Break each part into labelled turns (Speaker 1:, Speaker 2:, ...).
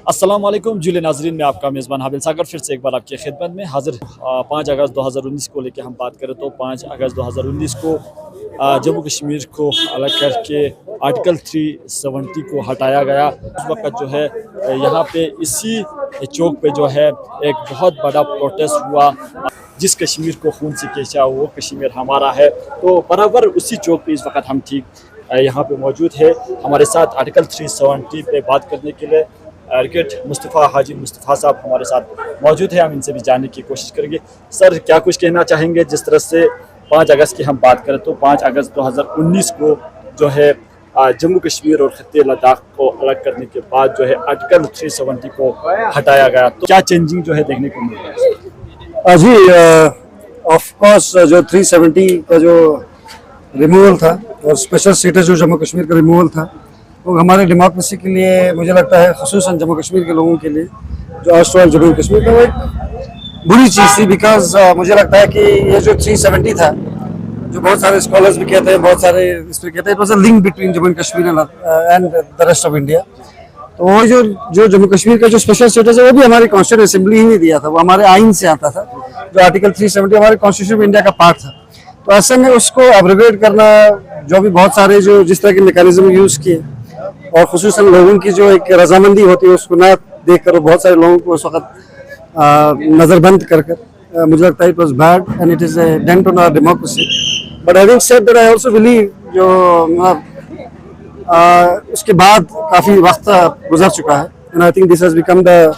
Speaker 1: अस्सलाम वालेकुम जुले नाजरीन में आपका मेज़बान हाबिल सागर फिर से एक बार आपकी खिदमत में हाजिर। 5 अगस्त 2019 को लेकर हम बात करें तो 5 अगस्त 2019 को जम्मू कश्मीर को अलग करके आर्टिकल 370 को हटाया गया। उस वक्त जो है यहाँ पे इसी चौक पे जो है एक बहुत बड़ा प्रोटेस्ट हुआ। जिस कश्मीर को खून से खींचा वो कश्मीर हमारा है, तो बराबर उसी चौक पे इस वक्त हम ठीक यहाँ पे मौजूद है। हमारे साथ आर्टिकल 370 पे बात करने के लिए एडवोकेट मुस्तफ़ा हाजी मुस्तफ़ा साहब हमारे साथ मौजूद है। हम इनसे भी जानने की कोशिश करेंगे। सर, क्या कुछ कहना चाहेंगे? जिस तरह से 5 अगस्त की हम बात करें तो 5 अगस्त 2019 को जो है जम्मू कश्मीर और खत्ते लद्दाख को अलग करने के बाद जो है आर्टिकल 370 को हटाया गया, तो क्या चेंजिंग जो है देखने को मिल रहा है?
Speaker 2: जी, ऑफ कोर्स जो 370 का जो रिमूवल था और स्पेशल स्टेटस जो जम्मू कश्मीर का रिमूवल था, वो हमारे डेमोक्रेसी के लिए, मुझे लगता है ख़ुसूसन जम्मू कश्मीर के लोगों के लिए जो ऑस्ट्रेलिया जम्मू कश्मीर का, वो एक बुरी चीज़ थी। बिकॉज मुझे लगता है कि ये जो 370 था, जो बहुत सारे स्कॉलर्स भी कहते हैं, बहुत सारे इस पर कहते हैं, it was a link between Jammu Kashmir and the rest of India. तो वो जो जम्मू कश्मीर का जो स्पेशल स्टेटस है, वो भी हमारी कॉन्स्टिट्यूशन असेंबली ही नहीं दिया था, वो हमारे आइन से आता था। जो आर्टिकल 370 हमारे कॉन्स्टिट्यूशन ऑफ इंडिया का पार्ट था, तो ऐसे में उसको एब्रोगेट करना, जो भी बहुत सारे जो जिस तरह के मैकेनिज्म यूज़ किए और खुसूसन लोगों की जो एक रजामंदी होती है उसको ना देख कर बहुत सारे लोगों को उस वक्त नज़रबंद कर मुझे लगता है it was bad and it is a dent on our democracy. But having said that, I also believe जो उसके बाद काफ़ी वक्त गुजर चुका है, and I think this has become the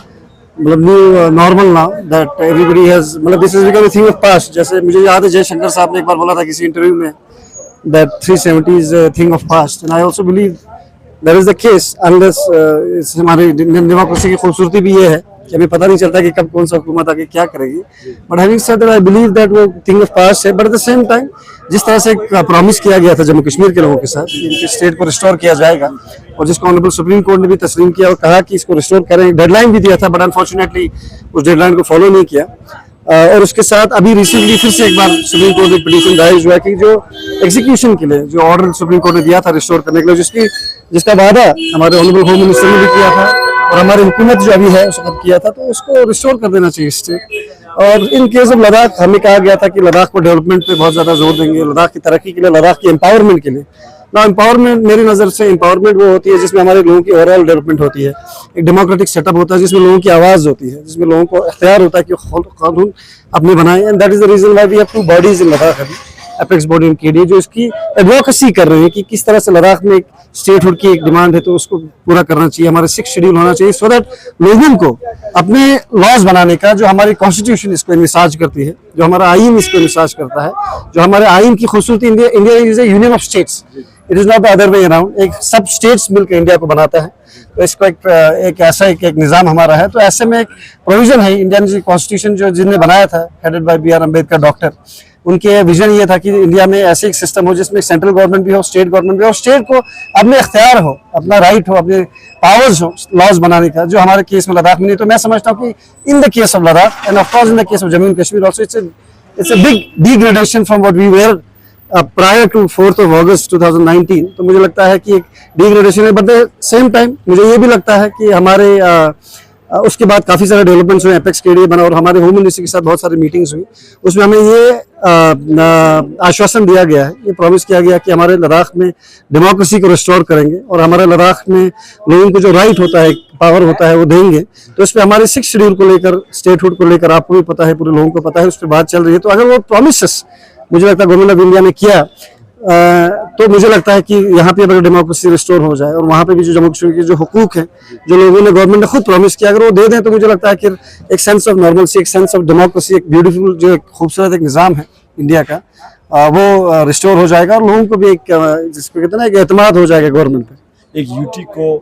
Speaker 2: new normal now that everybody has, this has become a thing of past. जैसे मुझे याद है जयशंकर साहब ने एक बार बोला था किसी इंटरव्यू में that 370 is a thing of past, and I also believe that is the case. Unless हमारी डेमोक्रेसी की खूबसूरती भी ये है कि हमें पता नहीं चलता कि कब कौन सा हुकूमत आके क्या करेगी। But having said that, I believe that वो थिंग ऑफ पास्ट है। But at the same time जिस तरह से प्रॉमिस किया गया था जम्मू कश्मीर के लोगों के साथ कि इनके स्टेट को रिस्टोर किया जाएगा, और जिसको ऑनरेबल सुप्रीम कोर्ट ने भी तस्लीम किया और कहा कि इसको रिस्टोर करें, डेडलाइन भी दिया था, बट अनफॉर्चुनेटली उस डेडलाइन को फॉलो नहीं किया। और उसके साथ अभी रिसेंटली फिर से एक बार सुप्रीम कोर्ट में पिटीशन दायर हुआ है कि जो एग्जीक्यूशन के लिए जो ऑर्डर सुप्रीम कोर्ट ने दिया था रिस्टोर करने के लिए, जिसका वादा हमारे ऑनरेबल होम मिनिस्टर ने भी किया था और हमारी हुकूमत जो अभी है उस वक्त किया था, तो उसको रिस्टोर कर देना चाहिए स्टेट। और इन केस ऑफ लद्दाख हमें कहा गया था कि लद्दाख को डेवलपमेंट पे बहुत ज़्यादा जोर देंगे, लद्दाख की तरक्की के लिए, लद्दाख की एम्पावरमेंट के लिए। ना एम्पावरमेंट, मेरी नज़र से एम्पावरमेंट वो होती है जिसमें हमारे लोगों की ओवरऑल डेवलपमेंट होती है, एक डेमोक्रेटिक सेटअप होता है जिसमें लोगों की आवाज़ होती है, जिसमें लोगों को इख्तियार होता है कि कानून अपने बनाएं। And that is the reason why we have 2 bodies in Ladakh, अभी एपेक्स बॉडी एंड केडी, जो इसकी एडवोकेसी कर रहे हैं कि किस तरह से लद्दाख में एक स्टेटहुड की एक डिमांड है तो उसको पूरा करना चाहिए। हमारे 6 शेड्यूल होना चाहिए, सो दैट लोगों को अपने लॉज बनाने का, जो हमारी कॉन्स्टिट्यूशन इसको इन्विसाज करती है, जो हमारा आइन इसको इन्विसाज करता है, जो हमारे आइन की खूबसूरती, India is A union of states, it is not the other way around. एक सब स्टेट्स मिलकर इंडिया को बनाता है, तो इसको एक ऐसा एक निज़ाम हमारा है। तो ऐसे में एक प्रोविजन है इंडियन कॉन्स्टिट्यूशन जो जिन्होंने बनाया था, headed by B R Ambedkar doctor, उनके विजन ये था कि इंडिया में ऐसे एक सिस्टम हो जिसमें सेंट्रल गवर्नमेंट भी हो, स्टेट गवर्नमेंट भी हो, स्टेट को अपने इख्तियार हो, अपना राइट हो, अपने पावर्स हो लॉज बनाने का, जो हमारे केस में लद्दाख में नहीं। तो मैं समझता हूँ कि in the case of Ladakh and of course in the case of Jammu and Kashmir also, it's a big degradation from what we were prior to 4th of August 2019। तो मुझे लगता है कि एक डिग्रेडेशन है। बट द सेम टाइम मुझे ये भी लगता है कि हमारे उसके बाद काफ़ी सारे डेवलपमेंट्स हुए, एपेक्स केडी बना और हमारे होम मिनिस्टर के साथ बहुत सारी मीटिंग्स हुई। उसमें हमें ये आश्वासन दिया गया है, ये प्रॉमिस किया गया कि हमारे लद्दाख में डेमोक्रेसी को रिस्टोर करेंगे और हमारे लद्दाख में लोगों को जो राइट होता है, पावर होता है, वो देंगे। तो इस पर हमारे 6 शेड्यूल को लेकर, स्टेटहुड को लेकर आपको भी पता है, पूरे लोगों को पता है, उस पर बात चल रही है। तो अगर वो प्रॉमिसेस मुझे लगता है गवर्नमेंट ऑफ इंडिया ने किया, तो मुझे लगता है कि यहाँ पे अगर डेमोक्रेसी रिस्टोर हो जाए और वहाँ पे भी जो जम्मू कश्मीर के जो हुकूक हैं, जो लोगों ने, गवर्नमेंट ने खुद प्रॉमिस किया, अगर वो दे दें, तो मुझे लगता है कि एक सेंस ऑफ नॉर्मलसी, एक सेंस ऑफ डेमोक्रेसी, एक ब्यूटीफुल जो एक खूबसूरत एक निज़ाम है इंडिया का, वो रिस्टोर हो जाएगा और लोगों को भी एक, जिसको कहते हैं ना, एक एतमाद हो जाएगा गवर्नमेंट पे।
Speaker 1: एक यूटी को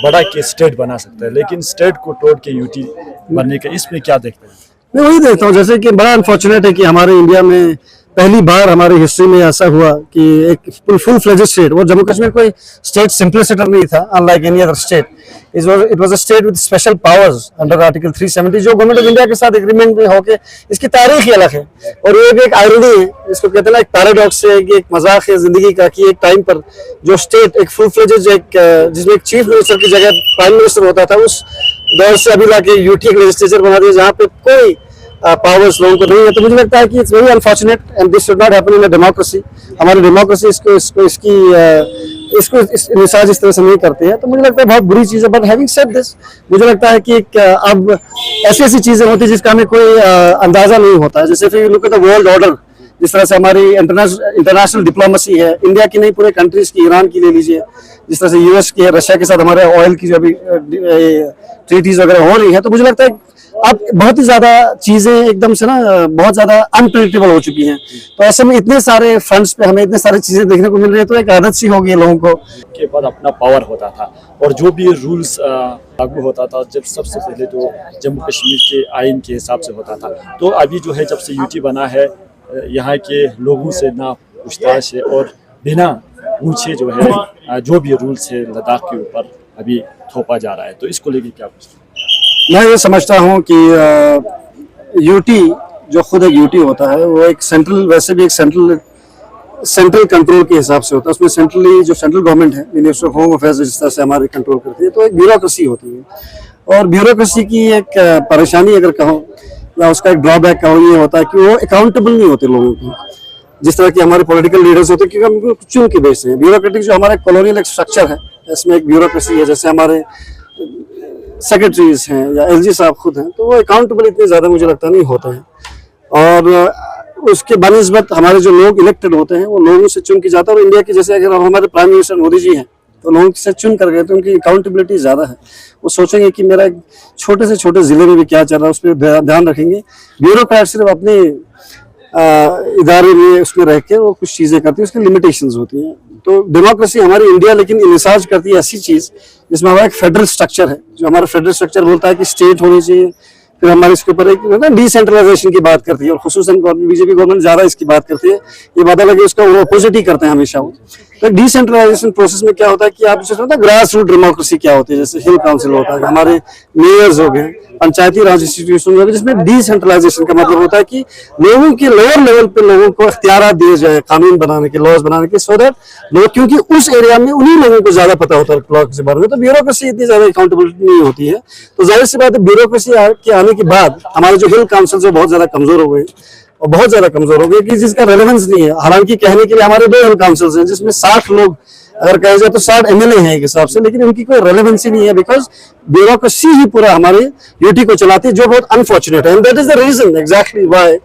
Speaker 1: बड़ा के स्टेट बना सकता है, लेकिन स्टेट को तोड़ के यूटी बनने का, इसमें क्या देखते हैं?
Speaker 2: मैं वही देखता हूँ, जैसे कि बड़ा अनफॉर्चुनेट है कि हमारे इंडिया में पहली बार हमारी हिस्ट्री में ऐसा हुआ कि एक फुल फ्लेजेड स्टेट, वो जम्मू कश्मीर कोई स्टेट सिंपलिसिटर नहीं था, unlike any other state, it was a state with special powers under article 370, जो गवर्नमेंट ऑफ इंडिया के साथ एग्रीमेंट में होके, इसकी तारीख ही अलग है। और ये भी एक आयरनी है, इसको कहते हैं ना, एक पैराडॉक्स है, एक मजाक है जिंदगी का, कि एक टाइम पर जो स्टेट एक फुल फ्लेजेड, एक जिसमें एक चीफ मिनिस्टर की जगह प्राइम मिनिस्टर होता था, उस दौर से अभी लाके यूटी एक लेजिस्लेचर बना दिया जहाँ पे कोई पावर्स लोगों को नहीं है। तो मुझे लगता है कि it's very unfortunate and this should not happen in a democracy. हमारी डेमोक्रेसी इसको मिसाज इस तरह से नहीं करती है। तो मुझे लगता है बहुत बुरी चीज़ है। बट हैविंग सेड दिस, मुझे लगता है कि अब ऐसी ऐसी चीज़ें होती है जिसका हमें कोई अंदाजा नहीं होता है। जैसे फिर look at the world order, जिस तरह से हमारी इंटरनेशनल डिप्लोमेसी है, इंडिया की नहीं पूरे कंट्रीज की, ईरान की ले लीजिए, जिस तरह से यूएस की है, रशिया के साथ हमारे ऑयल की जो अभी ट्रीटीज वगैरह हो रही है। तो मुझे लगता है अब बहुत ही ज्यादा चीजें एकदम से ना बहुत ज्यादा अनप्रेडिक्टेबल हो चुकी हैं। तो ऐसे में इतने सारे फ्रंट्स पे हमें इतने सारी चीजें देखने को मिल रही है, तो एक आदत सी हो गई है लोगों को।
Speaker 1: के बाद अपना पावर होता था और जो भी रूल्स लागू होता था, जब सबसे पहले तो जम्मू कश्मीर के आइन के हिसाब से होता था। तो अभी जो है जब से यूटी बना है, यहाँ के लोगों से ना पूछताछ है और बिना पूछे जो है जो भी रूल्स है लद्दाख के ऊपर अभी थोपा जा रहा है। तो इसको लेके क्या कुछ?
Speaker 2: मैं ये समझता हूँ कि यूटी जो खुद एक यूटी होता है वो एक सेंट्रल, वैसे भी एक सेंट्रल कंट्रोल के हिसाब से होता है। उसमें सेंट्रली जो सेंट्रल गवर्नमेंट है, मिनिस्टर ऑफ होम अफेयर्स जिस तरह से हमारे कंट्रोल करती है, तो एक ब्यूरोक्रेसी होती है। और ब्यूरोक्रेसी की एक परेशानी अगर कहो या उसका एक ड्रॉबैक कहो, ये होता है कि वो अकाउंटेबल नहीं होते लोगों को, जिस तरह के हमारे पॉलिटिकल लीडर्स होते हैं, क्योंकि हम उनको चुन के भेजते हैं। ब्यूरोक्रेटिक जो हमारे कॉलोनियल एक स्ट्रक्चर है, इसमें एक ब्यूरोक्रेसी है। जैसे हमारे सेक्रेटरीज हैं या एलजी साहब खुद हैं, तो वो अकाउंटेबल इतने ज़्यादा मुझे लगता नहीं होते हैं। और उसके बनिस्बत हमारे जो लोग इलेक्टेड होते हैं वो लोगों से चुन के जाता है। और इंडिया की जैसे अगर हमारे प्राइम मिनिस्टर मोदी जी हैं, तो लोगों से चुन कर गए, तो उनकी अकाउंटेबिलिटी ज़्यादा है। वो सोचेंगे कि मेरा एक छोटे से छोटे ज़िले में भी क्या चल रहा है, उस पर ध्यान रखेंगे। ब्यूरोक्रेट सिर्फ अपने इदारे में उसमें रह के वो कुछ चीज़ें करती है, उसकी लिमिटेशंस होती हैं। तो डेमोक्रेसी हमारी इंडिया लेकिन इंसाज करती है ऐसी चीज़ जिसमें हमारा एक फेडरल स्ट्रक्चर है। जो हमारा फेडरल स्ट्रक्चर बोलता है कि स्टेट होनी चाहिए, फिर हमारे इसके ऊपर एक ना डिसेंट्रलाइजेशन की बात करती है, और खुसूसन बीजेपी गवर्नमेंट ज़्यादा इसकी बात करती है। ये बात अलग है, उसका अपोजिट ही करते हैं हमेशा वो। तो डिसेंट्रलाइजेशन प्रोसेस में क्या होता है कि आप जैसे होता है ग्रास रूट डेमोक्रेसी क्या होती है, जैसे हिल काउंसिल होता है, हमारे मेयर्स हो गए, पंचायती राज इंस्टीट्यूशन हो गए, जिसमें डिसेंट्रलाइजेशन का मतलब होता है कि लोगों के लोअर लेवल पे लोगों को इख्तियार दिए जाए कानून बनाने के, लॉज बनाने के, सो दैट लोग, क्योंकि उस एरिया में उन्हीं लोगों को ज्यादा पता होता है लॉ के बारे में। तो ब्यूरोक्रेसी इतनी ज्यादा अकाउंटेबिलिटी नहीं होती है। तो जाहिर सी बात है ब्यूरोक्रेसी के आने के बाद हमारे जो हिल काउंसिल है बहुत ज्यादा कमजोर हो गए, और बहुत ज्यादा कमजोर हो गए कि जिसका रेलेवेंस नहीं है। हालांकि कहने के लिए हमारे 2 हिल काउंसिल्स हैं जिसमें 60 लोग अगर कहा जाए तो 60 एमएलए हैं एक हिसाब से, लेकिन उनकी कोई रेलेवेंसी नहीं है, बिकॉज ब्यूरोक्रेसी ही पूरा हमारे यूटी को चलाती है, जो बहुत अनफॉर्चुनेट है। And that is the reason exactly why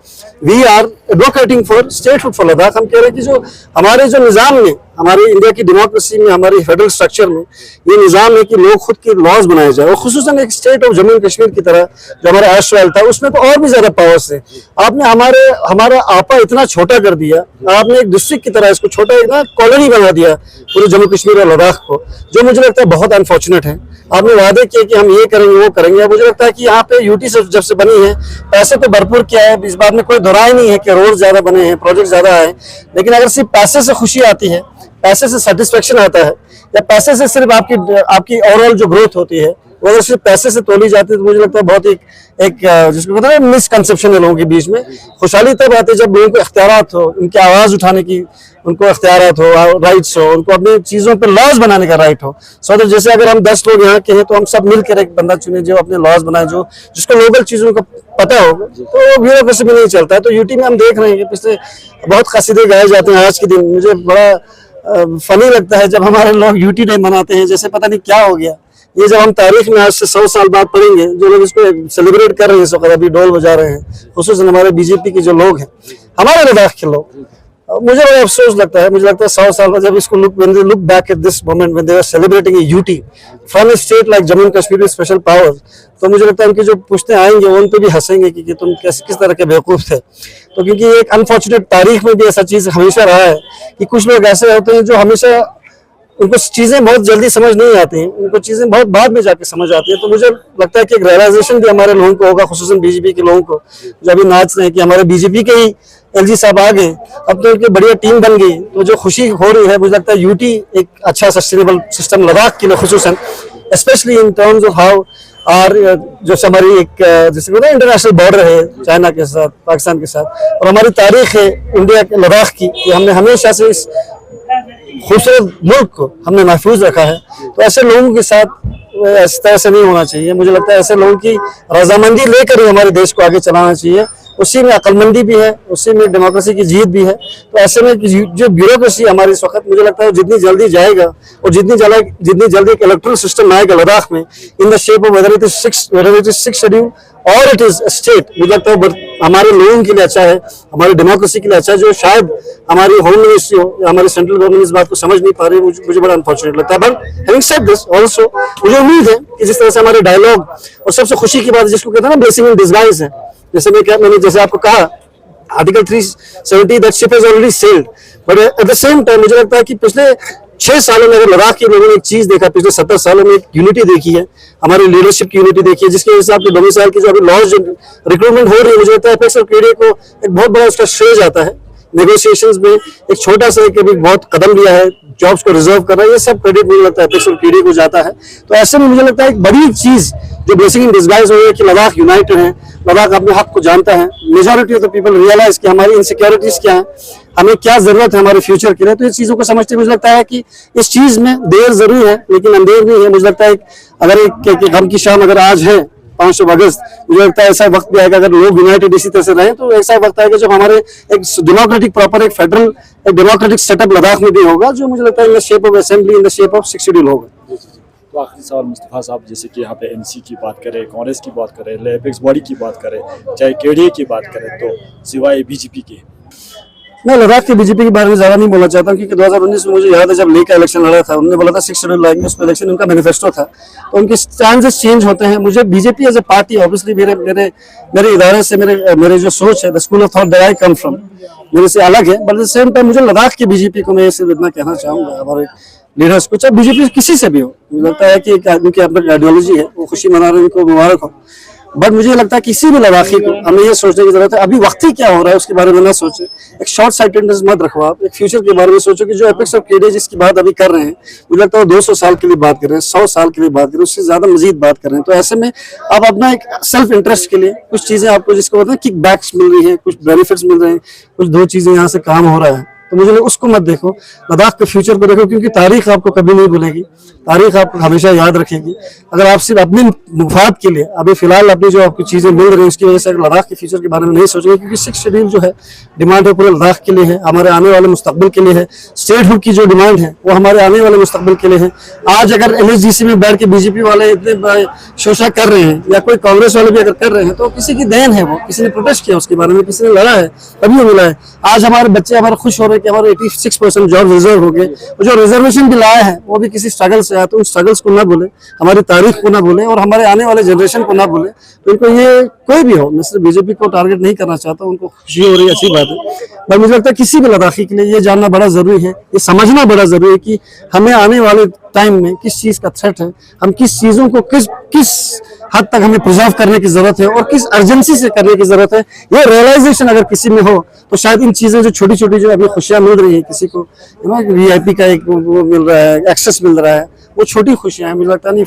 Speaker 2: we are advocating for statehood for Ladakh. हम कह रहे हैं कि जो हमारे जो निजाम में, हमारे इंडिया की डेमोक्रेसी में, हमारी फेडरल स्ट्रक्चर में ये निजाम है कि लोग खुद के लॉज बनाए जाए, और खुसूसन एक state of Jammu and Kashmir की तरह जो हमारा एशवाल था, उसमें तो और भी ज्यादा पावर्स है। आपने हमारा आपा इतना छोटा कर दिया, आपने एक डिस्ट्रिक्ट की तरह इसको छोटा एक ना कॉलोनी बना दिया पूरे जम्मू कश्मीर और लद्दाख को, जो मुझे लगता है बहुत अनफॉर्चुनेट है। आपने वादे किए कि हम ये करेंगे वो करेंगे। मुझे लगता है कि यहाँ पे यूटी जब से बनी है, पैसे तो भरपूर किया है, इस बात में कोई दोराय नहीं है कि रोड ज्यादा बने हैं, प्रोजेक्ट ज्यादा है, लेकिन अगर सिर्फ पैसे से खुशी आती है, पैसे से सेटिस्फेक्शन आता है, या पैसे से सिर्फ आपकी ओवरऑल जो ग्रोथ होती है वो अगर सिर्फ पैसे से तोली जाती है, तो मुझे लगता है बहुत एक जिसको कहते हैं मिसकंसेप्शन है लोगों के बीच में। खुशहाली तब आती है जब लोगों को इख्तियारात हो, उनकी आवाज उठाने की उनको इख्तियारात हो, राइट्स हो, उनको अपनी चीजों पर लॉज बनाने का राइट हो। सो तो जैसे अगर हम 10 लोग यहाँ के हैं तो हम सब मिलकर एक बंदा चुने जो अपने लॉज बनाए, जो जिसको लोकल चीजों का पता हो, तो वो ब्यूरोक्रेसी में नहीं चलता है। तो यूटी में हम देख रहे हैं कि पिछले बहुत कसीदे गाए जाते हैं आज के दिन। मुझे बड़ा फनी लगता है जब हमारे लोग यूटी डे मनाते हैं, जैसे पता नहीं क्या हो गया। ये जब हम तारीख में आज से 100 साल बाद पढ़ेंगे, जो लोग इसको सेलिब्रेट कर रहे हैं, इस वक्त अभी ढोल बजा रहे हैं, खुसूसन हमारे बीजेपी के जो लोग हैं, हमारे लद्दाख के लोग, मुझे बड़ा अफसोस लगता है। मुझे लगता है 100 साल बाद जब इसको look back at this moment when they are celebrating UT from a state like Jammu and Kashmir with special powers, तो मुझे लगता है उनकी जो पुश्ते आएंगे वो उन पे भी हंसेंगे कि तुम किस तरह के बेवकूफ थे। तो क्योंकि एक अनफॉर्चुनेट तारीख में भी ऐसा चीज हमेशा रहा है कि कुछ लोग ऐसे होते हैं जो हमेशा उनको चीजें बहुत जल्दी समझ नहीं आती हैं, उनको चीजें बहुत बाद में जाके समझ आती है। तो मुझे लगता है कि एक रियलाइजेशन भी हमारे लोगों को होगा, खुसूसन बीजेपी के लोगों को, जो अभी नाच रहे हैं कि हमारे बीजेपी के ही एलजी साहब आ गए, अब तो उनकी बढ़िया टीम बन गई। तो जो खुशी हो रही है, मुझे लगता है यूटी एक अच्छा सस्टेनेबल सिस्टम लद्दाख के लिए खुसूसन, specially in terms of how और जो हमारी एक जैसे इंटरनेशनल बॉर्डर है चाइना के साथ, पाकिस्तान के साथ, और हमारी तारीख है इंडिया के लद्दाख की कि हमने हमेशा से इस खूबसूरत मुल्क को हमने महफूज रखा है। तो ऐसे लोगों के साथ ऐसे नहीं होना चाहिए। मुझे लगता है ऐसे लोगों की रजामंदी लेकर ही हमारे देश को आगे चलाना चाहिए। उसी में अक्लमंदी भी है, उसी में डेमोक्रेसी की जीत भी है। तो ऐसे में जो ब्यूरोक्रेसी हमारी इस वक्त, मुझे लगता है जितनी जल्दी जाएगा और जितनी जल्दी एक इलेक्ट्रल सिस्टम आएगा लद्दाख में, in the shape of whether it is 6 schedule और इट इज स्टेट, मुझे लगता है हमारे लोगों के लिए अच्छा है, हमारी डेमोक्रेसी के लिए अच्छा है। जो शायद हमारी होम मिनिस्ट्री हो या हमारी सेंट्रल गवर्नमेंट इस बात को समझ नहीं पा रही, मुझे बड़ा अनफॉर्चुनेट लगता है। But having said this also, मुझे उम्मीद है कि जिस तरह से हमारे डायलॉग, और सबसे खुशी की बात जिसको कहते हैं ना ब्लेसिंग इन डिस्गाइज है, मैंने जैसे आपको कहा article 370 that ship has already sailed, but at the same time मुझे लगता है कि पिछले 6 सालों में अगर लद्दाख के लोगों ने एक चीज देखा, पिछले 70 सालों में एक यूनिटी देखी है, हमारी लीडरशिप की यूनिटी देखी है, जिसके हिसाब से डोमिसाइल की जो अभी लॉज रिक्रूटमेंट हो रही है, मुझे लगता है एपेक्स और केडीए को एक बहुत बड़ा उसका श्रेय जाता है। नेगोशिएशंस में एक छोटा सा एक बहुत कदम लिया है, जॉब्स को रिजर्व कर रहा है, ये सब क्रेडिट मुझे लगता है एपेक्स और केडीए को जाता है। तो ऐसे में मुझे लगता है एक बड़ी चीज जो ब्लेसिंग इन डिस्गाइज हो रही है कि लद्दाख यूनाइटेड है, लद्दाख अपने हक को जानता है, majority of the people realise कि हमारी इनसिक्योरिटीज क्या है, हमें क्या जरूरत है हमारे फ्यूचर के लिए। तो ये चीजों को समझते मुझे लगता है कि इस चीज में देर जरूर है लेकिन अंधेर नहीं है। मुझे लगता है अगर एक गम की शाम अगर आज है 5 अगस्त, मुझे लगता है ऐसा वक्त भी आएगा अगर लोग यूनाइटेड इसी तरह से रहे, तो ऐसा वक्त आएगा जब हमारे एक डेमोक्रेटिक प्रॉपर एक फेडरल एक डेमोक्रेटिक सेटअप लद्दाख में भी होगा, जो मुझे लगता है in the shape of assembly, in the shape of 6 schedule होगा।
Speaker 1: तो आखिरी सवाल मुस्तफा साहब, जैसे कि यहाँ पे एनसी की बात करें, कांग्रेस की बात करें, एपेक्स बॉडी की बात करें, चाहे केडीए की बात करें, तो सिवाय बीजेपी के
Speaker 2: मैं लद्दाख के बीजेपी के बारे में ज्यादा नहीं बोलना चाहता हूँ, क्योंकि 2019 में मुझे याद है जब लेह का इलेक्शन लड़ा था, उन्होंने बोला था 6 शेड्यूल लाएंगे, उसमें इलेक्शन उनका मैनिफेस्टो था, तो उनके चांसेस चेंज होते हैं। मुझे BJP as a party obviously मेरे इदारे से मेरे जो सोच है, the school of thought that I come from, मेरे से अलग है। But at the same time मुझे लद्दाख की बीजेपी को मैं सिर्फ इतना कहना चाहूंगा, हमारे लीडर्स को, चाहे बीजेपी किसी से भी हो, मुझे लगता है कि एक आदमी की अपनी आइडियोलॉजी है, वो खुशी मना रहे हैं, उनको मुबारक हो। बट मुझे लगता है किसी भी लद्दाखी को हमें ये सोचने की जरूरत है अभी वक्त ही क्या हो रहा है उसके बारे में ना सोचे, एक शॉर्ट साइटेडनेस मत रखो, आप एक फ्यूचर के बारे में सोचो कि जो एपेक्स और केडीए जिसकी बात अभी कर रहे हैं, मुझे लगता है 200 साल के लिए बात कर रहे हैं, 100 साल के लिए बात कर रहे हैं, उससे ज्यादा मजीद बात कर रहे हैं। तो ऐसे में आप अपना एक सेल्फ इंटरेस्ट के लिए कुछ चीजें आपको जिसको कहते हैं किक बैक्स मिल रही है, कुछ बेनिफिट्स मिल रहे हैं, कुछ 2 चीजें यहाँ से काम हो रहा है, तो मुझे उसको मत देखो, लद्दाख के फ्यूचर को देखो, क्योंकि तारीख आपको कभी नहीं भूलेगी, तारीख आपको हमेशा याद रखेगी। अगर आप सिर्फ अपने मुफाद के लिए अभी फिलहाल अपनी जो आपको चीजें मिल रही है उसकी वजह से अगर लद्दाख के फ्यूचर के बारे में नहीं सोचेंगे, क्योंकि 6 शेड्यूल जो है डिमांड है पूरे लद्दाख के लिए है, हमारे आने वाले मुस्तकबिल के लिए है, स्टेटहुड की जो डिमांड है वो हमारे आने वाले मुस्तकबिल के लिए है। आज अगर एमएसडीसी में बैठ के बीजेपी वाले इतने शोषा कर रहे हैं या कोई कांग्रेस वाले भी अगर कर रहे हैं, तो किसी की देन है, वो किसी ने प्रोटेस्ट किया उसके बारे में, किसी ने लड़ा है, तभी वो मिला है। आज हमारे बच्चे हमारे खुश हो रहे हैं कि हमारे 86% जॉब रिजर्व हो गए, जो रिजर्वेशन भी लाया है वो भी किसी स्ट्रगल से आया, तो उन स्ट्रगल्स को ना भूले, हमारी तारीख को ना भूले और हमारे आने वाले जनरेशन को ना भूले। तो इनको ये कोई भी हो, मैं सिर्फ बीजेपी को टारगेट नहीं करना चाहता, उनको खुशी हो रही है, अच्छी बात है, पर मुझे लगता है किसी भी लद्दाखी के लिए ये जानना बड़ा जरूरी है, ये समझना बड़ा जरूरी है कि हमें आने वाले टाइम में किस चीज का थ्रेट है, हम किस चीजों को किस हद तक हमें प्रिजर्व करने की जरूरत है और किस अर्जेंसी से करने की जरूरत है। ये रियलाइजेशन अगर किसी में हो तो शायद इन चीजें जो छोटी छोटी जो अभी खुशियां मिल रही है, किसी को वीआईपी का एक वो मिल रहा है, एक्सेस मिल रहा है, वो छोटी खुशियां हैं, मुझे लगता नहीं